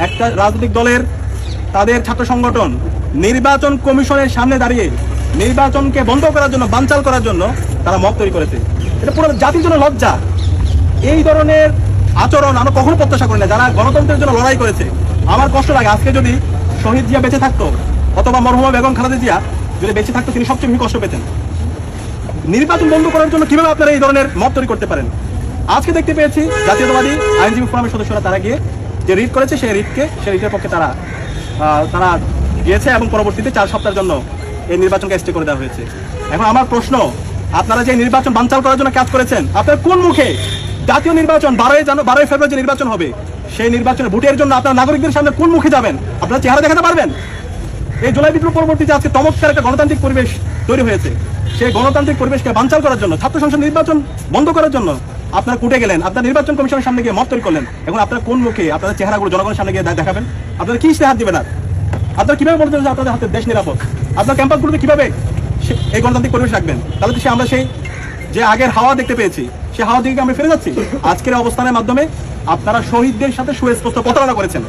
একটা রাজনৈতিক দলের তাদের ছাত্র সংগঠন নির্বাচন কমিশনের সামনে দাঁড়িয়ে নির্বাচনকে বন্ধ করার জন্য, বানচাল করার জন্য তারা মত তৈরি করেছে। এটা পুরো জাতির জন্য লজ্জা। এই ধরনের আচরণ আমরা কখনো প্রত্যাশা করি না। যারা গণতন্ত্রের জন্য লড়াই করেছে, আমার কষ্ট লাগে আজকে যদি শহীদ জিয়া বেঁচে থাকতো অথবা মরহুমা বেগম খালেদা জিয়া যদি বেঁচে থাকতো, তিনি সবচেয়ে বেশি কষ্ট পেতেন। নির্বাচন বন্ধ করার জন্য কিভাবে আপনারা এই ধরনের মত তৈরি করতে পারেন? আজকে দেখতে পেয়েছি জাতীয়তাবাদী আইনজীবী ফোরামের সদস্যরা তারা গিয়ে যে রিট করেছে সেই রিটের পক্ষে তারা গিয়েছে এবং পরবর্তীতে 4 সপ্তাহের জন্য এই নির্বাচনকে স্টে করে দেওয়া হয়েছে। এখন আমার প্রশ্ন, আপনারা যে নির্বাচন বানচাল করার জন্য কাজ করেছেন, আপনারা কোন মুখে জাতীয় নির্বাচন 12 ফেব্রুয়ারি যে নির্বাচন হবে সেই নির্বাচনে ভোটের জন্য আপনারা নাগরিকদের সামনে কোন মুখে যাবেন? আপনারা চেহারা দেখাতে পারবেন? এই জুলাই বিপ্লব পরবর্তীতে আজকে চমৎকার একটা গণতান্ত্রিক পরিবেশ তৈরি হয়েছে। সেই গণতান্ত্রিক পরিবেশকে বানচাল করার জন্য, ছাত্র সংসদ নির্বাচন বন্ধ করার জন্য আপনারা কুটে গেলেন, আপনার নির্বাচন কমিশনের সামনে গিয়ে মত তৈরি করলেন। এখন আপনারা কোন মুখে আপনাদের চেহারাগুলো জনগণের সামনে গিয়ে দেখাবেন? আপনারা কি ইশতেহার দিবেন? আর আপনারা কিভাবে বলতে যে আপনাদের হাতে দেশ নিরাপদ? আপনার ক্যাম্পাসগুলোতে কিভাবে এই গণতান্ত্রিক পরিবেশ রাখবেন? তাহলে তো আমরা সেই যে আগের হাওয়া দেখতে পেয়েছি, সেই হাওয়া দিকে আমরা ফিরে যাচ্ছি। আজকের অবস্থানের মাধ্যমে আপনারা শহীদদের সাথে সুস্পষ্ট প্রতারণা করেছেন।